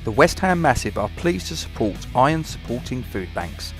The West Ham Massive are pleased to support Iron Supporting Food Banks.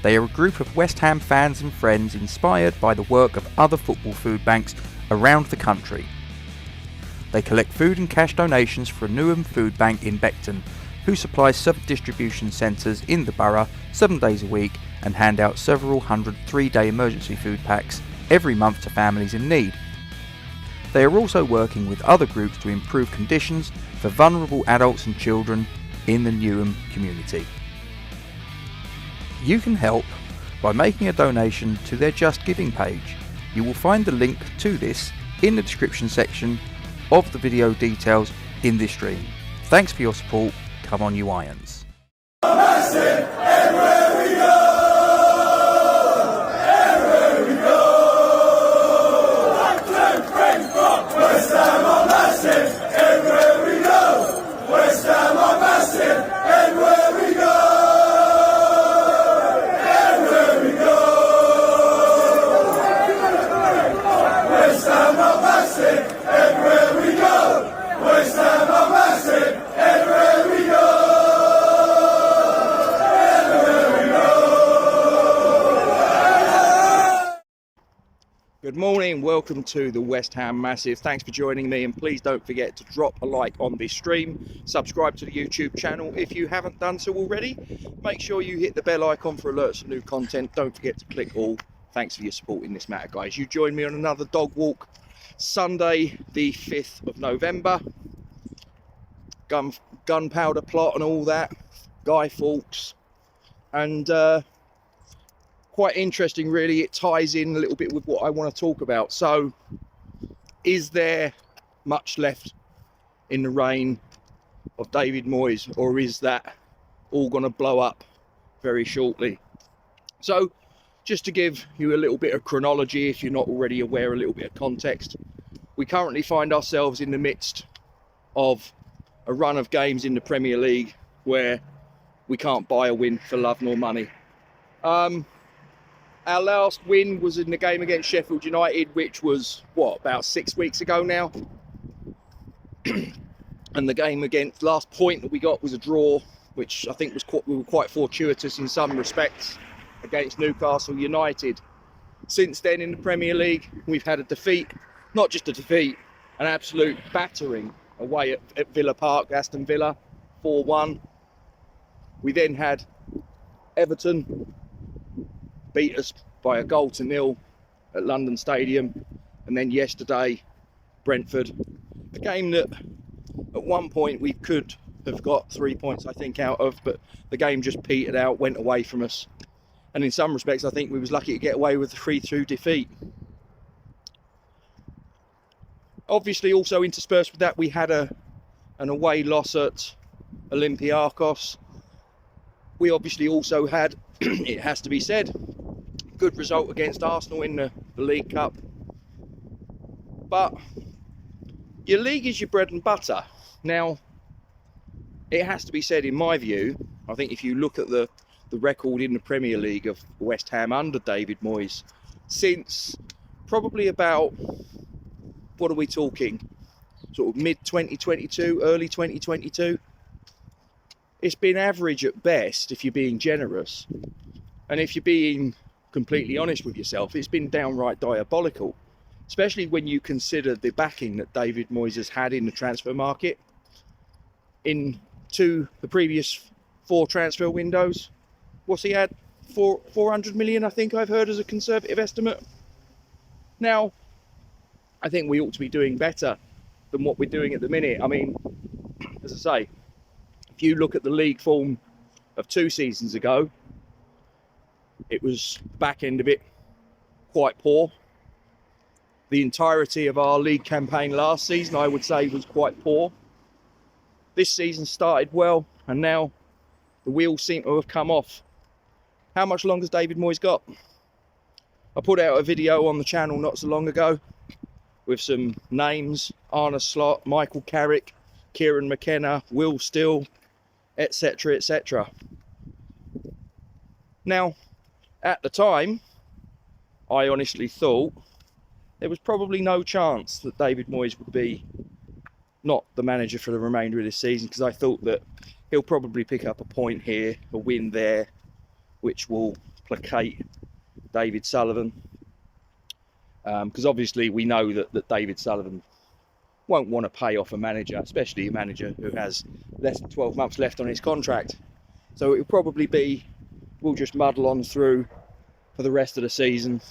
They are a group of West Ham fans and friends inspired by the work of other football food banks around the country. They collect food and cash donations for a Newham food bank in Beckton, who supplies 7 distribution centres in the borough 7 days a week and hand out several hundred 3-day emergency food packs every month to families in need. They are also working with other groups to improve conditions for vulnerable adults and children in the Newham community. You can help by making a donation to their Just Giving page. You will find the link to this in the description section of the video details in this stream. Thanks for your support. Come on, you Irons. Good morning, welcome to the West Ham Massive. Thanks for joining me, and please don't forget to drop a like on this stream. Subscribe to the YouTube channel if you haven't done so already. Make sure you hit the bell icon for alerts for new content. Don't forget to click all. Thanks for your support in this matter, guys. You join me on another dog walk Sunday the 5th of November. Gunpowder plot and all that. Guy Fawkes. And quite interesting, really. It ties in a little bit with what I want to talk about. So, is there much left in the reign of David Moyes, or is that all going to blow up very shortly? So, just to give you a little bit of chronology, if you're not already aware, a little bit of context, we currently find ourselves in the midst of a run of games in the Premier League where we can't buy a win for love nor money. Our last win was in the game against Sheffield United, which was, about 6 weeks ago now? And the game against, last point that we got was a draw, which I think we were quite fortuitous in some respects, against Newcastle United. Since then in the Premier League, we've had a defeat, not just a defeat, an absolute battering away at Villa Park, Aston Villa, 4-1. We then had Everton beat us by a 1-0 at London Stadium, and then yesterday Brentford, a game that at one point we could have got 3 points I think out of, but the game just petered out, went away from us, and in some respects I think we was lucky to get away with the 3-2 defeat. Obviously also interspersed with that we had an away loss at Olympiacos. We obviously also had, it has to be said, good result against Arsenal in the League Cup. But your league is your bread and butter. Now, it has to be said, in my view, I think if you look at the record in the Premier League of West Ham under David Moyes, since probably about, what are we talking, sort of mid-2022, early 2022, it's been average at best if you're being generous. And if you're being completely honest with yourself, it's been downright diabolical, especially when you consider the backing that David Moyes has had in the transfer market. In the previous 4 transfer windows, what's he had? 400 million, I think I've heard, as a conservative estimate. Now, I think we ought to be doing better than what we're doing at the minute. I mean, as I say, if you look at the league form of 2 seasons ago, it was back end of it quite poor. The entirety of our league campaign last season, I would say, was quite poor. This season started well, and now the wheels seem to have come off. How much longer has David Moyes got? I put out a video on the channel not so long ago with some names: Arne Slot, Michael Carrick, Kieran McKenna, Will Still, etc, etc. Now, at the time, I honestly thought there was probably no chance that David Moyes would be not the manager for the remainder of this season, because I thought that he'll probably pick up a point here, a win there, which will placate David Sullivan. Because obviously we know that David Sullivan won't want to pay off a manager, especially a manager who has less than 12 months left on his contract. So it will probably be, we'll just muddle on through for the rest of the season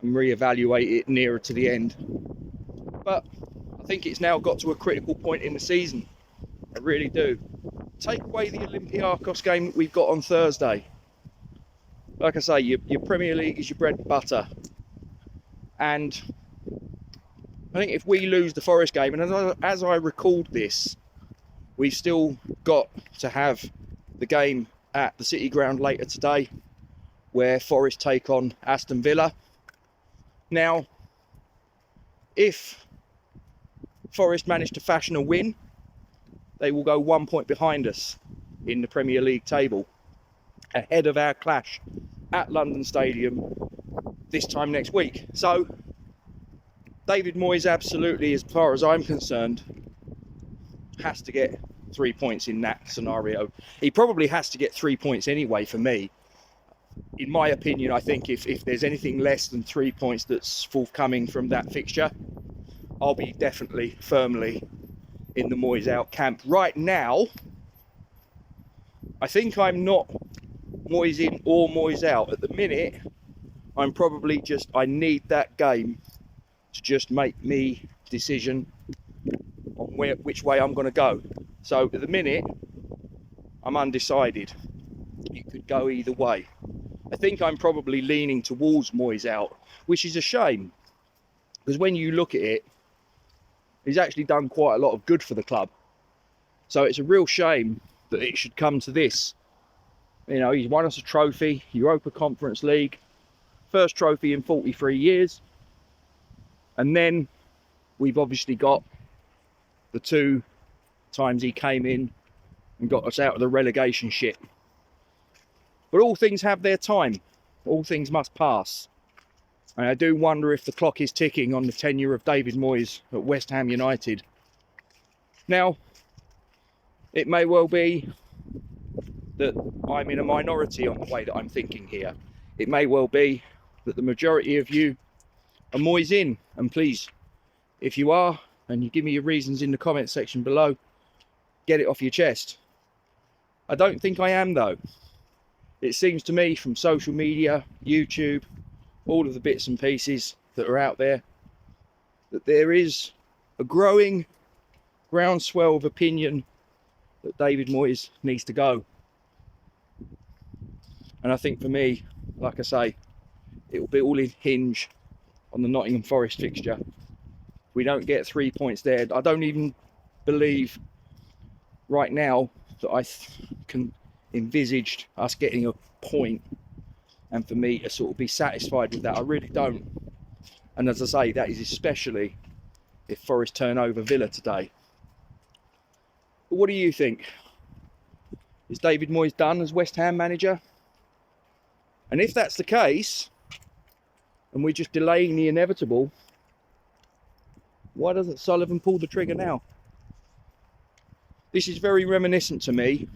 and reevaluate it nearer to the end. But I think it's now got to a critical point in the season. I really do. Take away the Olympiacos game that we've got on Thursday. Like I say, your Premier League is your bread and butter. And I think if we lose the Forest game, and as I record this, we've still got to have the game at the City Ground later today, where Forest take on Aston Villa. Now, if Forest manage to fashion a win, they will go 1 point behind us in the Premier League table, ahead of our clash at London Stadium this time next week. So David Moyes absolutely, as far as I'm concerned, has to get 3 points in that scenario. He probably has to get 3 points anyway for me. In my opinion, I think if there's anything less than 3 points that's forthcoming from that fixture, I'll be definitely firmly in the Moyes out camp. Right now, I think I'm not Moyes in or Moyes out. At the minute, I'm probably just, I need that game to just make me decision on which way I'm going to go. So at the minute, I'm undecided. It could go either way. I think I'm probably leaning towards Moyes out, which is a shame, because when you look at it, he's actually done quite a lot of good for the club. So it's a real shame that it should come to this. You know, he's won us a trophy, Europa Conference League, first trophy in 43 years. And then we've obviously got the 2 times he came in and got us out of the relegation shit. But all things have their time. All things must pass. And I do wonder if the clock is ticking on the tenure of David Moyes at West Ham United. Now, it may well be that I'm in a minority on the way that I'm thinking here. It may well be that the majority of you are Moyes in. And please, if you are, and you give me your reasons in the comment section below, get it off your chest. I don't think I am, though. It seems to me from social media, YouTube, all of the bits and pieces that are out there, that there is a growing groundswell of opinion that David Moyes needs to go. And I think for me, like I say, it will be all hinge on the Nottingham Forest fixture. If we don't get 3 points there, I don't even believe right now that I can envisage us getting a point, and for me to sort of be satisfied with that. I really don't. And as I say, that is especially if Forest turn over Villa today. But what do you think? Is David Moyes done as West Ham manager? And if that's the case, and we're just delaying the inevitable, why doesn't Sullivan pull the trigger now? This is very reminiscent to me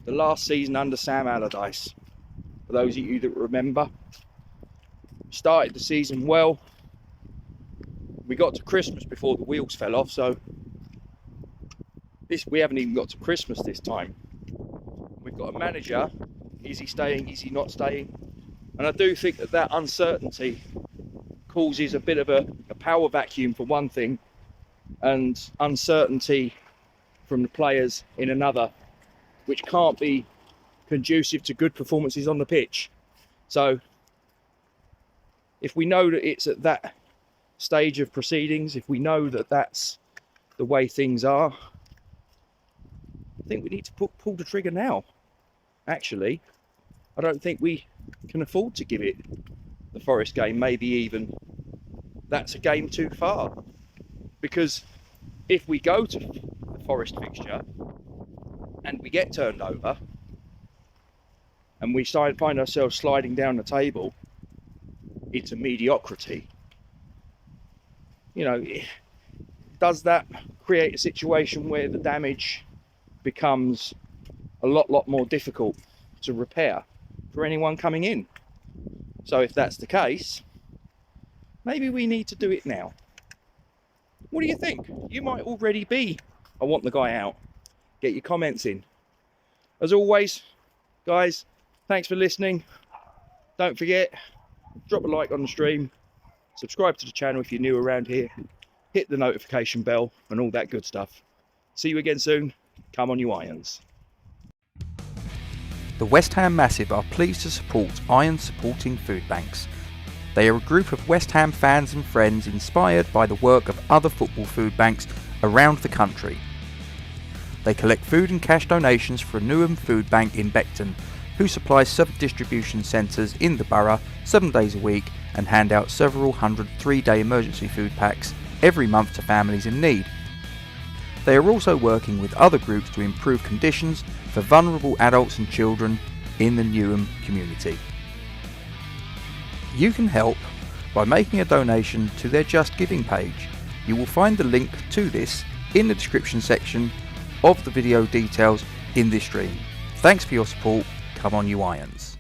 the last season under Sam Allardyce. For those of you that remember, started the season well. We got to Christmas before the wheels fell off, so we haven't even got to Christmas this time. We've got a manager. Is he staying? Is he not staying? And I do think that uncertainty causes a bit of a power vacuum for one thing, and uncertainty from the players in another, which can't be conducive to good performances on the pitch. So if we know that it's at that stage of proceedings, if we know that that's the way things are, I think we need to pull the trigger now. Actually, I don't think we can afford to give it the Forest game. Maybe even that's a game too far, because if we go to the Forest fixture and we get turned over and we find ourselves sliding down the table into mediocrity, you know, does that create a situation where the damage becomes a lot more difficult to repair for anyone coming in. So if that's the case, maybe we need to do it now. What do you think? You might already be, I want the guy out. Get your comments in. As always, guys, thanks for listening. Don't forget, drop a like on the stream, subscribe to the channel if you're new around here, hit the notification bell and all that good stuff. See you again soon. Come on, you Irons. The West Ham Massive are pleased to support Iron Supporting Food Banks. They are a group of West Ham fans and friends inspired by the work of other football food banks around the country. They collect food and cash donations for a Newham food bank in Beckton, who supplies sub-distribution centres in the borough 7 days a week and hand out several hundred 3-day emergency food packs every month to families in need. They are also working with other groups to improve conditions for vulnerable adults and children in the Newham community. You can help by making a donation to their Just Giving page. You will find the link to this in the description section of the video details in this stream. Thanks for your support. Come on, you Irons.